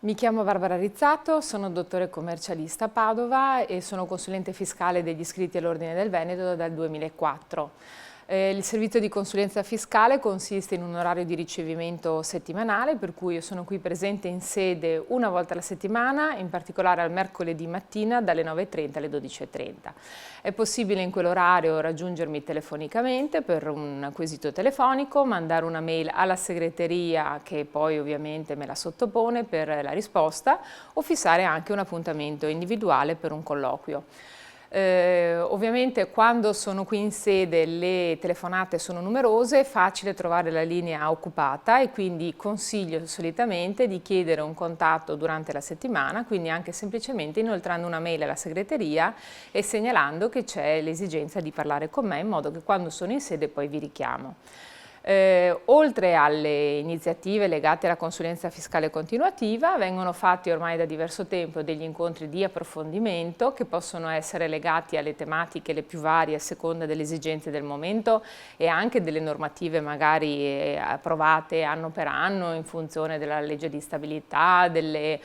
Mi chiamo Barbara Rizzato, sono dottore commercialista a Padova e sono consulente fiscale degli iscritti all'Ordine del Veneto dal 2004. Il servizio di consulenza fiscale consiste in un orario di ricevimento settimanale, per cui io sono qui presente in sede una volta alla settimana, in particolare al mercoledì mattina dalle 9:30 alle 12:30. È possibile in quell'orario raggiungermi telefonicamente per un quesito telefonico, mandare una mail alla segreteria che poi ovviamente me la sottopone per la risposta o fissare anche un appuntamento individuale per un colloquio. Ovviamente quando sono qui in sede le telefonate sono numerose, è facile trovare la linea occupata e quindi consiglio solitamente di chiedere un contatto durante la settimana, quindi anche semplicemente inoltrando una mail alla segreteria e segnalando che c'è l'esigenza di parlare con me in modo che quando sono in sede poi vi richiamo. Oltre alle iniziative legate alla consulenza fiscale continuativa, vengono fatti ormai da diverso tempo degli incontri di approfondimento che possono essere legati alle tematiche le più varie a seconda delle esigenze del momento e anche delle normative magari approvate anno per anno in funzione della legge di stabilità, delle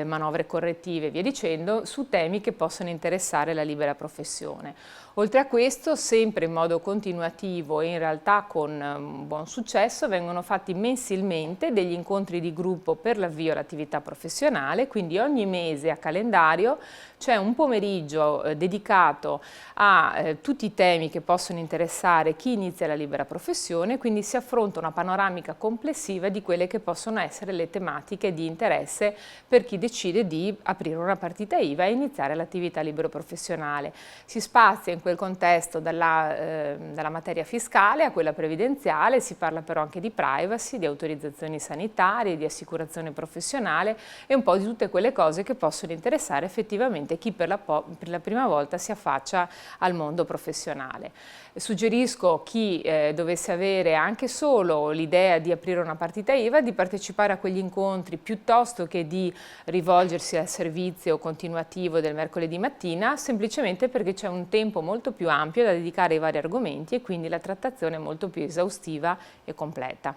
manovre correttive e via dicendo, su temi che possono interessare la libera professione. Oltre a questo, sempre in modo continuativo e in realtà con buon successo, vengono fatti mensilmente degli incontri di gruppo per l'avvio all'attività professionale, quindi ogni mese a calendario c'è un pomeriggio dedicato a tutti i temi che possono interessare chi inizia la libera professione, quindi si affronta una panoramica complessiva di quelle che possono essere le tematiche di interesse per chi decide di aprire una partita IVA e iniziare l'attività libero professionale. Si spazia in quel contesto dalla materia fiscale a quella previdenziale, si parla però anche di privacy, di autorizzazioni sanitarie, di assicurazione professionale e un po' di tutte quelle cose che possono interessare effettivamente chi per la prima volta si affaccia al mondo professionale. Suggerisco chi dovesse avere anche solo l'idea di aprire una partita IVA di partecipare a quegli incontri piuttosto che di rivolgersi al servizio continuativo del mercoledì mattina, semplicemente perché c'è un tempo molto più ampio da dedicare ai vari argomenti e quindi la trattazione è molto più esaustiva e completa.